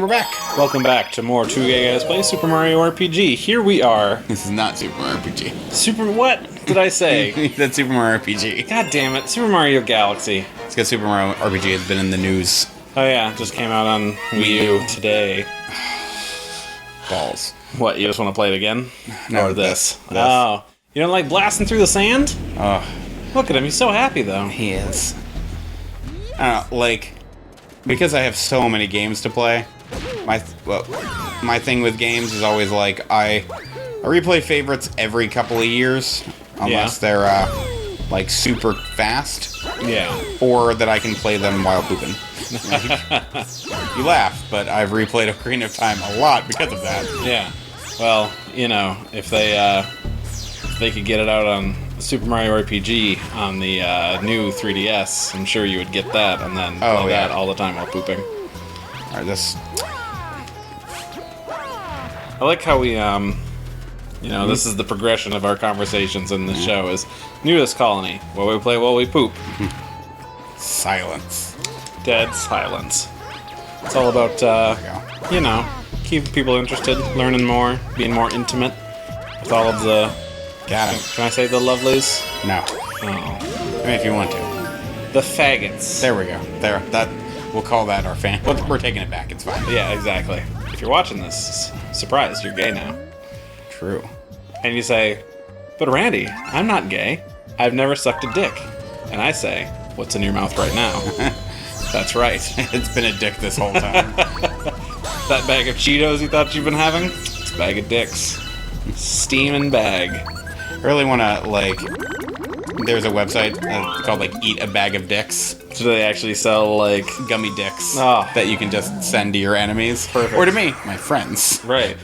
we're back. Welcome back to more Two Gay Guys Play Super Mario RPG. Here we are. This is not Super Mario RPG. What did I say? That's Super Mario RPG. God damn it, Super Mario Galaxy. It's because Super Mario RPG has been in the news. Oh yeah, just came out on Wii U today. Balls. What, you just want to play it again? No, or this? this. Oh. You don't like blasting through the sand? Oh, Look at him, he's so happy though. he is. I don't know, like, because I have so many games to play, my thing with games is always like, I replay favorites every couple of years, unless they're, like, super fast. Yeah. Or that I can play them while pooping. You laugh, but I've replayed Ocarina of Time a lot because of that. Yeah. Well, you know, if they could get it out on Super Mario RPG on the new 3DS, I'm sure you would get that and then play that all the time while pooping. Alright, this... I like how we, this is the progression of our conversations in the show is newest colony, what we play while we poop. Silence. Dead silence. It's all about, keeping people interested, learning more, being more intimate with all of the... Got him. Can I say the lovelies? No. Oh. I mean, if you want to. The faggots. There we go. There. We'll call that our fan. We're taking it back. It's fine. Yeah, exactly. If you're watching this, surprise, you're gay now. True. And you say, but Randy, I'm not gay. I've never sucked a dick. And I say, what's in your mouth right now? That's right. It's been a dick this whole time. That bag of Cheetos you thought you've been having? It's a bag of dicks. Steaming bag. I really want to, like... There's a website called, like, Eat a Bag of Dicks. Do they actually sell, like... Gummy dicks that you can just send to your enemies. Perfect. Or to me, my friends. Right.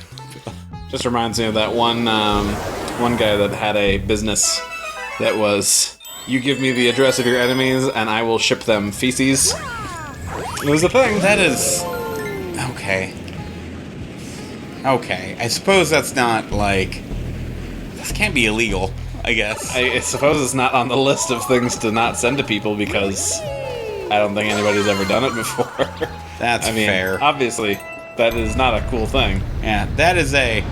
Just reminds me of that one guy that had a business that was, you give me the address of your enemies and I will ship them feces. It was a thing. That is... Okay. Okay. I suppose that's not, like... This can't be illegal, I guess. I suppose it's not on the list of things to not send to people because I don't think anybody's ever done it before. That's fair. Obviously, that is not a cool thing. Yeah, that is a...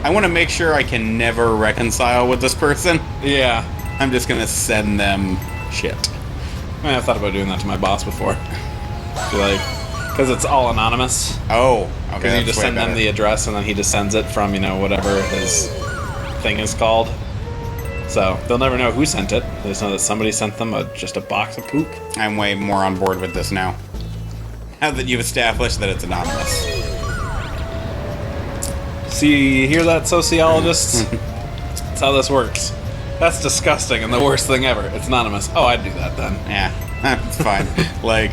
I want to make sure I can never reconcile with this person. Yeah. I'm just going to send them shit. I've thought about doing that to my boss before. Because it's all anonymous. Oh, okay. Because you just send them the address and then he just sends it from, whatever his thing is called. So they'll never know who sent it. They just know that somebody sent them just a box of poop. I'm way more on board with this now. Now that you've established that it's anonymous. See, you hear that, sociologists? That's how this works. That's disgusting and the worst thing ever. It's anonymous. Oh, I'd do that then. Yeah, it's fine. Like,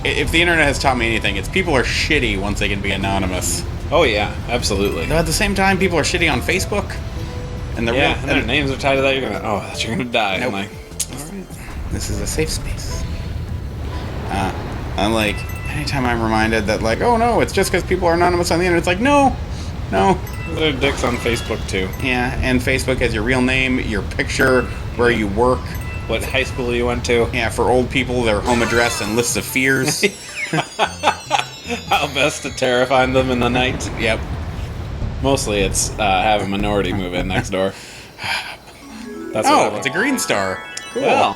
if the internet has taught me anything, it's people are shitty once they can be anonymous. Oh yeah, absolutely. Though at the same time, people are shitty on Facebook. And and their names are tied to that. You're gonna die. Nope. I'm like, this is a safe space. I'm like, anytime I'm reminded that, like, oh no, it's just because people are anonymous on the internet, it's like, no. there are dicks on Facebook too. Yeah, and Facebook has your real name, your picture, where you work. What high school you went to. Yeah, for old people, their home address and lists of fears. How best to terrify them in the night. Yep. Mostly it's have a minority move in next door. That's it's a green star. Cool. Well,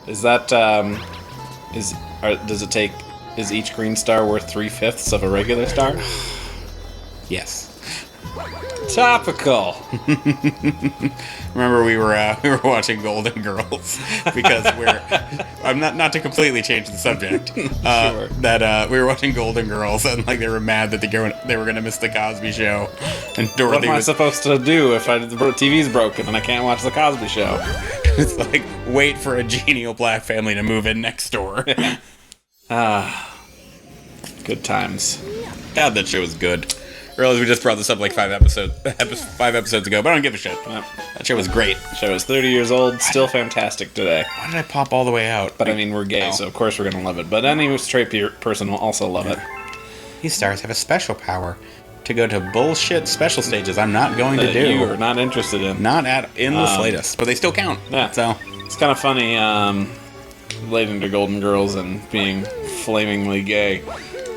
is that does it take? Is each green star worth 3/5 of a regular star? Yes. Topical. Remember we were watching Golden Girls because I'm not to completely change the subject. Sure. That we were watching Golden Girls and like they were mad that they were gonna miss the Cosby Show, and Dorothy what am I supposed to do if the TV's broken and I can't watch the Cosby Show? It's like wait for a genial black family to move in next door. Good times. God, that show was good. Realize we just brought this up like 5 episodes ago, but I don't give a shit. Yep. That show was great. The show is 30 years old, still fantastic today. Why did I pop all the way out? But I mean, we're gay, so of course we're gonna love it. But any straight person will also love it. These stars have a special power to go to bullshit special stages I'm not going to do. You are not interested in. Not in the slightest. But they still count. Yeah. So it's kind of funny relating to Golden Girls and being flamingly gay.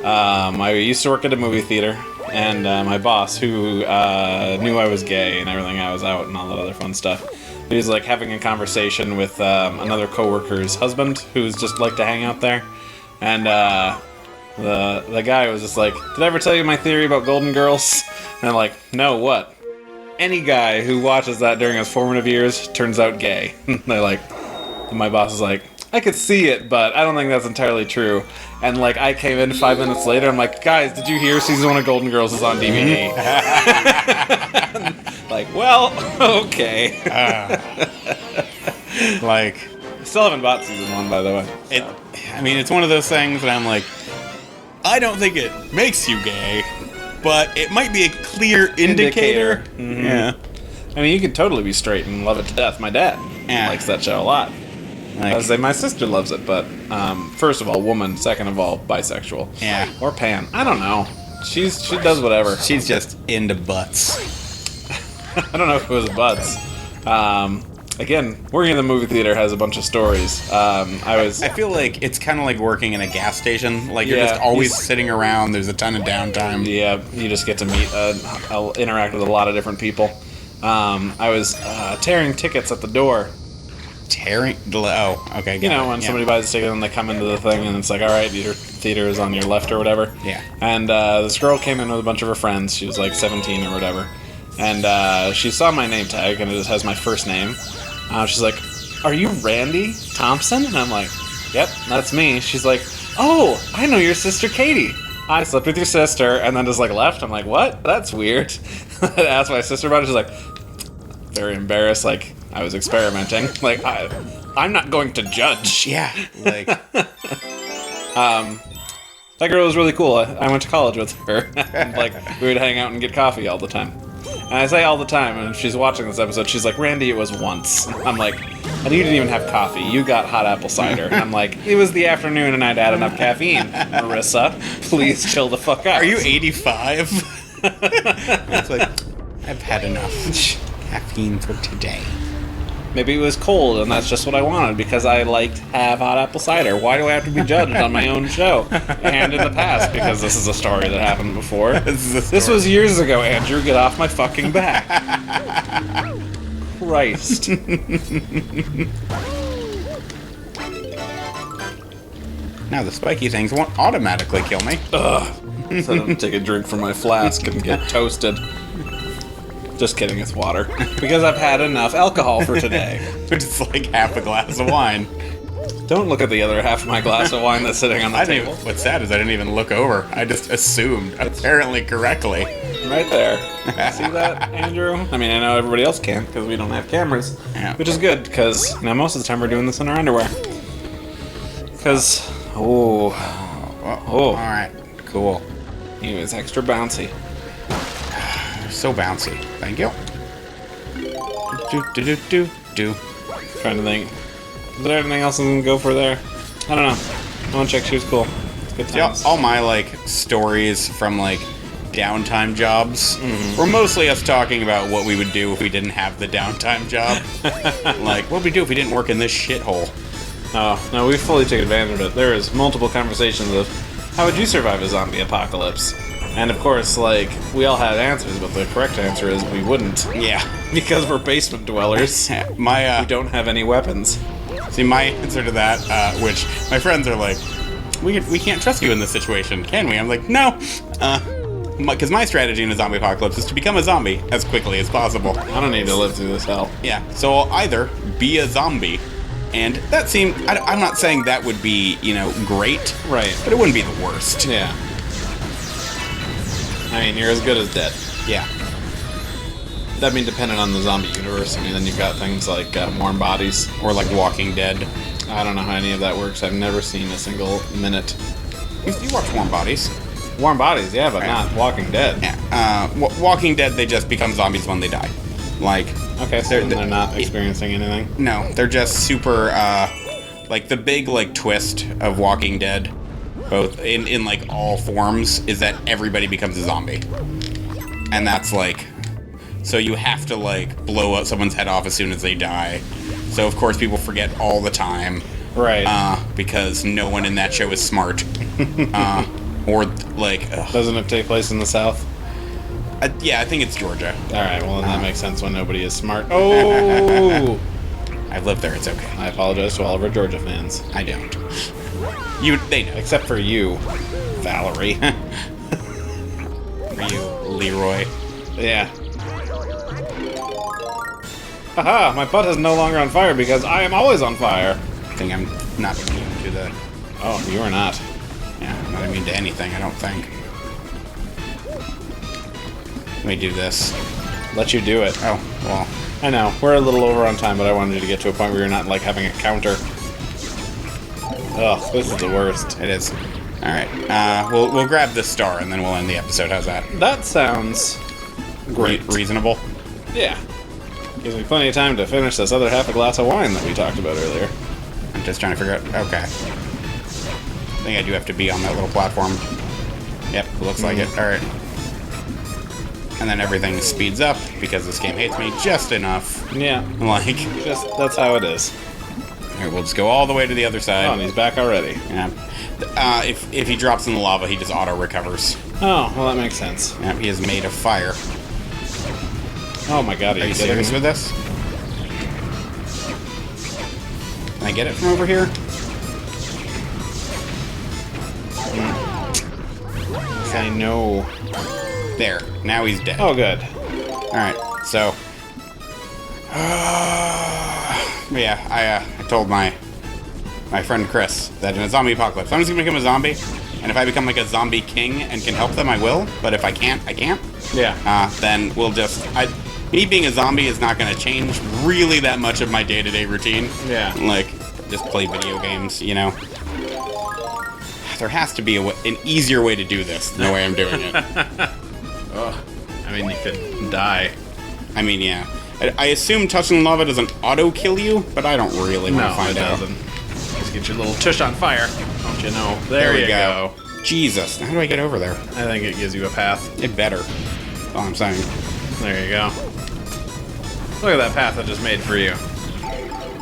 I used to work at a movie theater, and my boss, who knew I was gay and everything, I was out and all that other fun stuff, he was like having a conversation with another coworker's husband, who's just like to hang out there, and the guy was just like, "Did I ever tell you my theory about Golden Girls?" And I'm like, "No, what?" Any guy who watches that during his formative years turns out gay. They're like, and my boss is like, "I could see it, but I don't think that's entirely true." And like, I came in 5 minutes later, I'm like, "Guys, did you hear season 1 of Golden Girls is on DVD?" Like, well, okay. Like, Still haven't bought season 1, by the way. I mean, it's one of those things that I'm like, I don't think it makes you gay, but it might be a clear indicator. Mhm. Yeah. I mean, you could totally be straight and love it to death. My dad likes that show a lot. I would say my sister loves it, but first of all, woman. Second of all, bisexual. Yeah. Or pan. I don't know. She does whatever. She's just into butts. I don't know if it was butts. Again, working in the movie theater has a bunch of stories. I feel like it's kind of like working in a gas station. Like, you're just always sitting around. There's a ton of downtime. Yeah, you just get to meet, I'll interact with a lot of different people. I was tearing tickets at the door. Tearing? Oh, okay. You know, when somebody buys a ticket and they come into the thing and it's like, all right, your theater is on your left or whatever. Yeah. And this girl came in with a bunch of her friends. She was like 17 or whatever. And she saw my name tag and it just has my first name. She's like, "Are you Randy Thompson?" And I'm like, "Yep, that's me." She's like, "Oh, I know your sister Katie. I slept with your sister," and then just like left. I'm like, "What? That's weird." I asked my sister about it. She's like, very embarrassed, like I was experimenting. Like, I'm not going to judge. Yeah. Like, that girl was really cool. I went to college with her. And, like, we would hang out and get coffee all the time. And I say all the time, and if she's watching this episode, she's like, "Randy, it was once." I'm like, "And you didn't even have coffee. You got hot apple cider." And I'm like, "It was the afternoon and I'd had enough caffeine. Marissa, please chill the fuck out." are you 85? It's like, I've had enough caffeine for today. Maybe it was cold, and that's just what I wanted, because I like to have hot apple cider. Why do I have to be judged on my own show? And in the past, because this is a story that happened before. This was years ago, Andrew. Get off my fucking back. Christ. Now the spiky things won't automatically kill me. Ugh. So I don't take a drink from my flask and get toasted. Just kidding, it's water. Because I've had enough alcohol for today. It's like half a glass of wine. Don't look at the other half of my glass of wine that's sitting on the table. What's sad is I didn't even look over. I just assumed, apparently correctly. Right there. See that, Andrew? I mean, I know everybody else can because we don't have cameras. Yeah. Which is good because, you know, most of the time we're doing this in our underwear. Because, oh, Alright, cool. he was extra bouncy. So bouncy. Thank you. Do. Trying to think. Is there anything else I can go for there? I don't know. I want to check. She was cool. It's good Yeah, times. all my like stories from like downtime jobs were mostly us talking about what we would do if we didn't have the downtime job. Like, what would we do if we didn't work in this shithole? Oh, no, we fully took advantage of it. There is multiple conversations of how would you survive a zombie apocalypse? And of course, like, we all had answers, but the correct answer is we wouldn't. Yeah. Because we're basement dwellers. My We don't have any weapons. see, my answer to that, which my friends are like, we can't trust you in this situation, can we? I'm like, no. Because my strategy in a zombie apocalypse is to become a zombie as quickly as possible. I don't need to live through this hell. Yeah, so I'll either be a zombie, and that seemed, I'm not saying that would be, you know, great, Right. but it wouldn't be the worst. Yeah. I mean, you're as good as dead. Yeah. That'd be dependent on the zombie universe. I mean, then you've got things like warm bodies. Or like Walking Dead. I don't know how any of that works. I've never seen a single minute. You watch Warm Bodies. Warm bodies, yeah, but Right. not Walking Dead. Yeah. Walking Dead, they just become zombies when they die. Like, Okay, so they're not experiencing anything. no, they're just super, like, the big, like, twist of Walking Dead, both in like, all forms, is that everybody becomes a zombie. And that's, like, so you have to, like, blow up someone's head off as soon as they die. So, of course, people forget all the time. Right. Because no one in that show is smart. Or, like, ugh. Doesn't it take place in the South? Yeah, I think it's Georgia. Alright, well then that makes sense when nobody is smart. Oh! I've lived there, it's okay. I apologize to all of our Georgia fans. I don't. They know. Except for you, Valerie. For you, Leroy. Yeah. Haha, my butt is no longer on fire because I am always on fire. I think I'm not immune to the... Oh, you are not. Yeah, I'm not immune to anything, I don't think. Let me do this. Let you do it. Oh, well. I know, we're a little over on time, but I wanted you to get to a point where you're not, like, having a counter. Ugh, this is the worst. It is. Alright, we'll grab this star and then we'll end the episode. How's that? That sounds great. Reasonable? Yeah. Gives me plenty of time to finish this other half a glass of wine that we talked about earlier. I'm just trying to figure out... Okay. I think I do have to be on that little platform. Yep, looks like it. Alright. And then everything speeds up because this game hates me just enough. Yeah. Like... Just, that's how it is. Alright, we'll just go all the way to the other side. Oh, and he's back already. Yeah. If he drops in the lava, he just auto-recovers. Oh, well that makes sense. Yep, he is made of fire. Oh my god, Are you kidding serious me? with this? Can I get it from over here? Yes, I know. There. Now he's dead. Oh, good. Alright, so... yeah, I told my friend Chris that in a zombie apocalypse, I'm just gonna become a zombie, and if I become like a zombie king and can help them, I will, but if I can't, I can't. Yeah. Then we'll just... me being a zombie is not gonna change really that much of my day-to-day routine. Yeah. Like, just play video games, you know? There has to be an easier way to do this than the way I'm doing it. Ugh. I mean, you could die. I mean, yeah. I assume touching lava doesn't auto-kill you, but I don't really want to find out. No, it doesn't. Just get your little tush on fire, don't you know? There you go. Jesus, how do I get over there? I think it gives you a path. It better. That's all I'm saying. There you go. Look at that path I just made for you.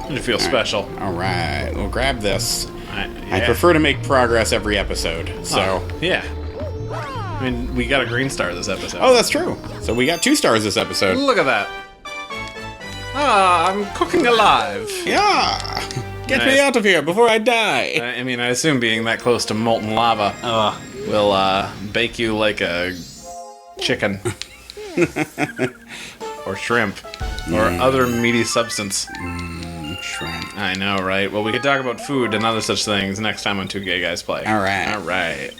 You feel special. Alright, we'll grab this. Yeah. I prefer to make progress every episode, so... Oh, yeah. I mean, we got a green star this episode. Oh, that's true. So we got 2 stars this episode. Look at that. Ah, I'm cooking alive. Yeah! Get me Nice. out of here before I die! I mean, I assume being that close to molten lava will bake you like a chicken. Or shrimp. Or other meaty substance. Shrimp. I know, right? Well, we could talk about food and other such things next time on 2 Gay Guys Play. Alright. Alright.